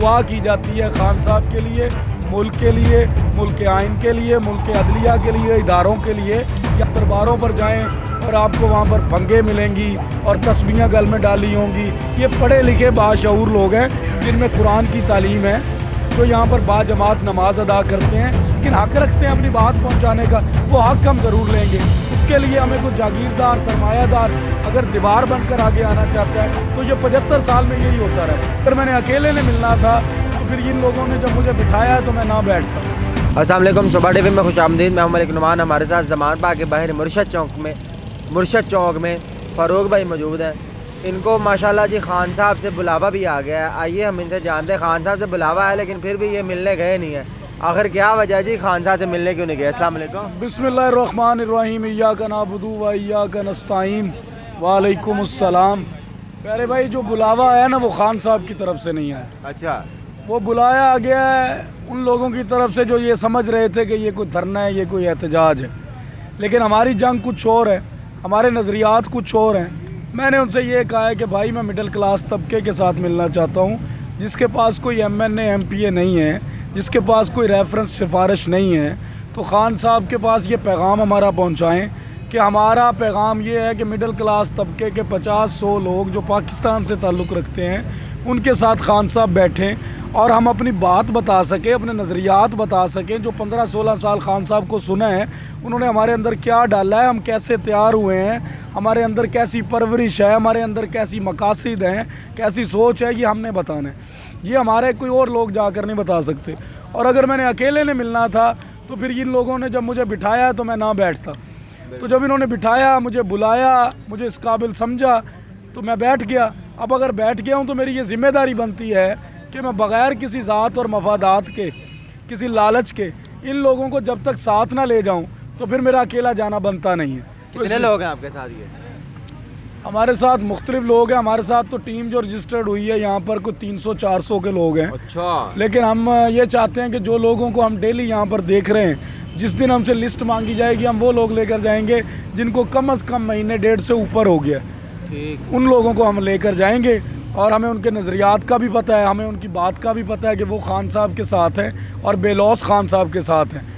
दुआ की जाती है खान साहब के लिए, मुल्क के आइन के लिए, मुल्क के अदलिया के लिए, इदारों के लिए। या दरबारों पर जाएं और आपको वहाँ पर भंगे मिलेंगी और तस्बीहां गल में डाली होंगी। ये पढ़े लिखे बाशऊर लोग हैं जिनमें कुरान की तालीम है, जो यहाँ पर बाजमात नमाज अदा करते हैं, लेकिन हक़ रखते हैं अपनी बात पहुँचाने का। वो हक़ हम ज़रूर लेंगे। उसके लिए हमें कोई जागीरदार सरमायादार अगर दीवार बनकर आगे आना चाहता है तो ये 75 साल में यही होता रहा। अगर मैंने अकेले ने मिलना था तो फिर इन लोगों ने जब मुझे बिठाया तो मैं ना बैठता। अस्सलाम वालेकुम, सुबह टीवी में खुशामदीद। मैं हूं मलिक नुमान। हमारे साथ ज़मान पाक के बाहर मुर्शद चौक में फ़ारूक भाई मौजूद हैं। इनको माशाल्लाह जी खान साहब से बुलावा भी आ गया है। आइए हम इनसे जानते हैं, खान साहब से बुलावा है लेकिन फिर भी ये मिलने गए नहीं है। आखिर क्या वजह है जी, खान साहब से मिलने क्यों नहीं गए? अस्सलाम वालेकुम। बिस्मिल्लाहिर्रहमानिर्रहीम। इय्याका नअबुदु व इय्याका नस्तईन। वालेकुमुस्सलाम। प्यारे भाई, जो बुलावा है ना वो खान साहब की तरफ से नहीं है। अच्छा, वो बुलाया गया है उन लोगों की तरफ से जो ये समझ रहे थे कि ये कोई धरना है, ये कोई एहतजाज है। लेकिन हमारी जंग कुछ और है, हमारे नज़रियात कुछ और हैं। मैंने उनसे ये कहा है कि भाई मैं मिडिल क्लास तबके के साथ मिलना चाहता हूँ, जिसके पास कोई MNA MPA नहीं है, जिसके पास कोई रेफरेंस सिफारिश नहीं है। तो खान साहब के पास ये पैगाम हमारा पहुँचाएँ कि हमारा पैगाम ये है कि मिडिल क्लास तबके के 50-100 लोग जो पाकिस्तान से ताल्लुक़ रखते हैं उनके साथ खान साहब बैठें और हम अपनी बात बता सकें, अपने नज़रियात बता सकें। जो 15-16 साल खान साहब को सुना है, उन्होंने हमारे अंदर क्या डाला है, हम कैसे तैयार हुए हैं, हमारे अंदर कैसी परवरिश है, हमारे अंदर कैसी मकासद हैं, कैसी सोच है, ये हमने बताना है। ये हमारे कोई और लोग जाकर नहीं बता सकते। और अगर मैंने अकेले ने मिलना था तो फिर इन लोगों ने जब मुझे बिठाया तो मैं ना बैठता। तो जब इन्होंने बिठाया, मुझे बुलाया, मुझे इस काबिल समझा तो मैं बैठ गया। अब अगर बैठ गया हूँ तो मेरी ये ज़िम्मेदारी बनती है कि मैं बग़ैर किसी ज़ात और मफादात के, किसी लालच के, इन लोगों को जब तक साथ ना ले जाऊं तो फिर मेरा अकेला जाना बनता नहीं है। कितने लोग हैं आपके साथ? ये हमारे साथ मुख्तलिफ लोग हैं। हमारे साथ तो टीम जो रजिस्टर्ड हुई है यहाँ पर कोई 300-400 के लोग हैं। अच्छा। लेकिन हम ये चाहते हैं कि जो लोगों को हम डेली यहाँ पर देख रहे हैं, जिस दिन हमसे लिस्ट मांगी जाएगी हम वो लोग लेकर जाएंगे जिनको कम अज़ कम महीने 1.5 से ऊपर हो गया। ठीक। उन लोगों को हम लेकर जाएंगे और हमें उनके नज़रियात का भी पता है, हमें उनकी बात का भी पता है कि वो खान साहब के साथ हैं और बेलौस खान साहब के साथ हैं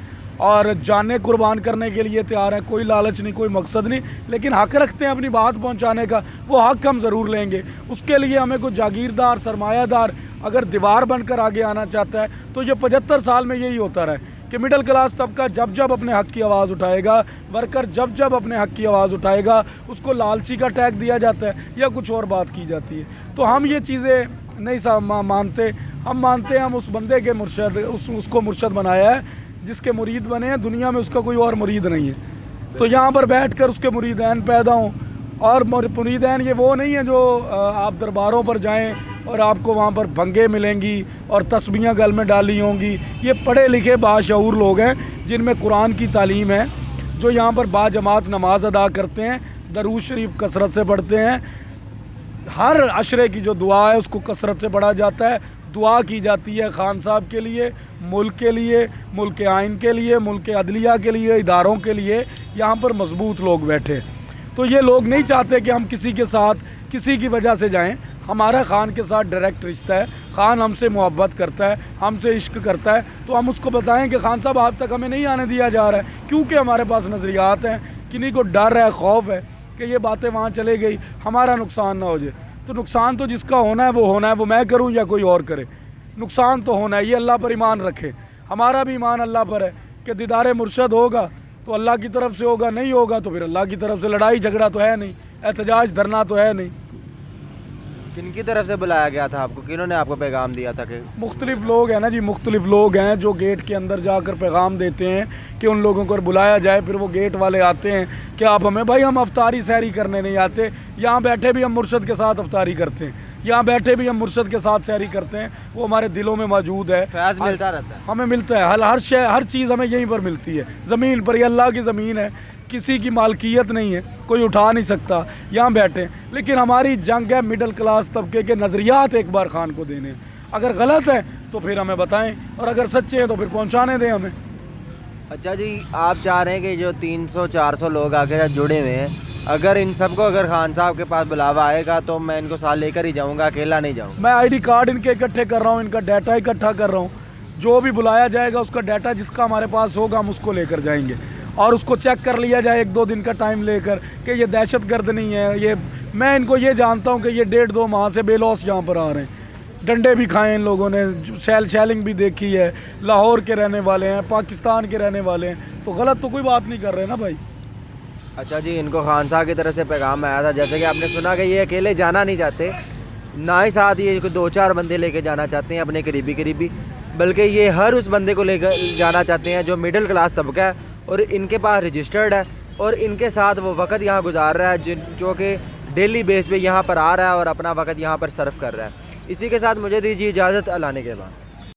और जाने कुर्बान करने के लिए तैयार हैं। कोई लालच नहीं, कोई मकसद नहीं, लेकिन हक़ रखते हैं अपनी बात पहुंचाने का। वो हक़ हम ज़रूर लेंगे। उसके लिए हमें कोई जागीरदार सरमायादार अगर दीवार बनकर आगे आना चाहता है तो ये 75 साल में यही होता रहा है कि मिडिल क्लास तबका जब जब अपने हक़ की आवाज़ उठाएगा, वर्कर जब जब अपने हक़ की आवाज़ उठाएगा, उसको लालची का टैग दिया जाता है या कुछ और बात की जाती है। तो हम ये चीज़ें नहीं मानते। हम मानते हैं हम उस बंदे के मुर्शद, उसको मुर्शद बनाया है जिसके मुरीद बने हैं। दुनिया में उसका कोई और मुरीद नहीं है। तो यहाँ पर बैठ कर उसके मुरीदैन पैदा हों। और मुरीदैन ये वो नहीं है जो आप दरबारों पर जाएँ और आपको वहाँ पर भंगे मिलेंगी और तस्बीहां गल में डाली होंगी। ये पढ़े लिखे बाशऊर लोग हैं जिनमें कुरान की तालीम है, जो यहाँ पर बाजमात नमाज अदा करते हैं, दरूद शरीफ कसरत से पढ़ते हैं। हर अशरे की जो दुआ है उसको कसरत से पढ़ा जाता है। दुआ की जाती है खान साहब के लिए, मुल्क के आइन के लिए, मुल्क के अदलिया के लिए, इदारों के लिए। यहाँ पर मजबूत लोग बैठे। तो ये लोग नहीं चाहते कि हम किसी के साथ किसी की वजह से जाएं। हमारा खान के साथ डायरेक्ट रिश्ता है। खान हमसे मोहब्बत करता है, हमसे इश्क करता है। तो हम उसको बताएं कि खान साहब आप तक हमें नहीं आने दिया जा रहा है, क्योंकि हमारे पास नज़रियात हैं। किन्हीं को डर है, खौफ है कि ये बातें वहाँ चले गई हमारा नुकसान ना हो जाए। तो नुकसान तो जिसका होना है वो होना है, वो मैं करूँ या कोई और करे, नुकसान तो होना है। ये अल्लाह पर ईमान रखे। हमारा भी ईमान अल्लाह पर है कि दीदार मुर्शद होगा तो अल्लाह की तरफ से होगा, नहीं होगा तो फिर अल्लाह की तरफ से। लड़ाई झगड़ा तो है नहीं, एहतजाज धरना तो है नहीं। किनकी तरफ से बुलाया गया था आपको? किन्होंने आपको पैगाम दिया था? कि मुख्तलिफ लोग हैं ना जी, मुख्तलिफ लोग हैं जो गेट के अंदर जाकर पैगाम देते हैं कि उन लोगों को बुलाया जाए। फिर वो गेट वाले आते हैं कि आप हमें, भाई हम अफ्तारी सहरी करने नहीं आते। यहाँ बैठे भी हम मुर्शद के साथ अफ्तारी करते हैं, यहाँ बैठे भी हम मुर्शद के साथ सहरी करते हैं। वो हमारे दिलों में मौजूद है, फैज़ मिलता रहता है, हमें मिलता है। हर चीज़ हमें यहीं पर मिलती है। ज़मीन पर, ये अल्लाह की ज़मीन है, किसी की मालकियत नहीं है, कोई उठा नहीं सकता। यहाँ बैठे, लेकिन हमारी जंग है मिडिल क्लास तबके के नज़रियात एक बार खान को देने। अगर गलत है तो फिर हमें बताएं और अगर सच्चे हैं तो फिर पहुँचाने दें हमें। अच्छा जी, आप चाह रहे हैं कि जो 300-400 लोग आके साथ जुड़े हुए हैं अगर इन सबको अगर खान साहब के पास बुलावा आएगा तो मैं इनको साथ लेकर ही जाऊँगा, अकेला नहीं जाऊँगा। मैं आईडी कार्ड इनके इकट्ठे कर रहा हूँ, इनका डाटा इकट्ठा कर रहा हूँ। जो भी बुलाया जाएगा उसका डाटा जिसका हमारे पास होगा हम उसको लेकर जाएंगे और उसको चेक कर लिया जाए 1-2 दिन का टाइम लेकर कि ये दहशतगर्द नहीं है। ये मैं इनको ये जानता हूँ कि ये 1.5-2 माह से बेलौस यहाँ पर आ रहे हैं। डंडे भी खाए इन लोगों ने, शेलिंग भी देखी है, लाहौर के रहने वाले हैं, पाकिस्तान के रहने वाले हैं, तो गलत तो कोई बात नहीं कर रहे ना भाई। अच्छा जी, इनको खान साहब की तरफ से पैगाम आया था, जैसे कि आपने सुना कि ये अकेले जाना नहीं चाहते, ना ही साथ ये 2-4 बंदे लेके जाना चाहते हैं अपने करीबी, बल्कि ये हर उस बंदे को लेकर जाना चाहते हैं जो मिडिल क्लास तबका है और इनके पास रजिस्टर्ड है और इनके साथ वो वक्त यहाँ गुजार रहा है जो कि डेली बेस पे यहाँ पर आ रहा है और अपना वक्त यहाँ पर सर्व कर रहा है। इसी के साथ मुझे दीजिए इजाज़त, अल्लाह ने के बाद।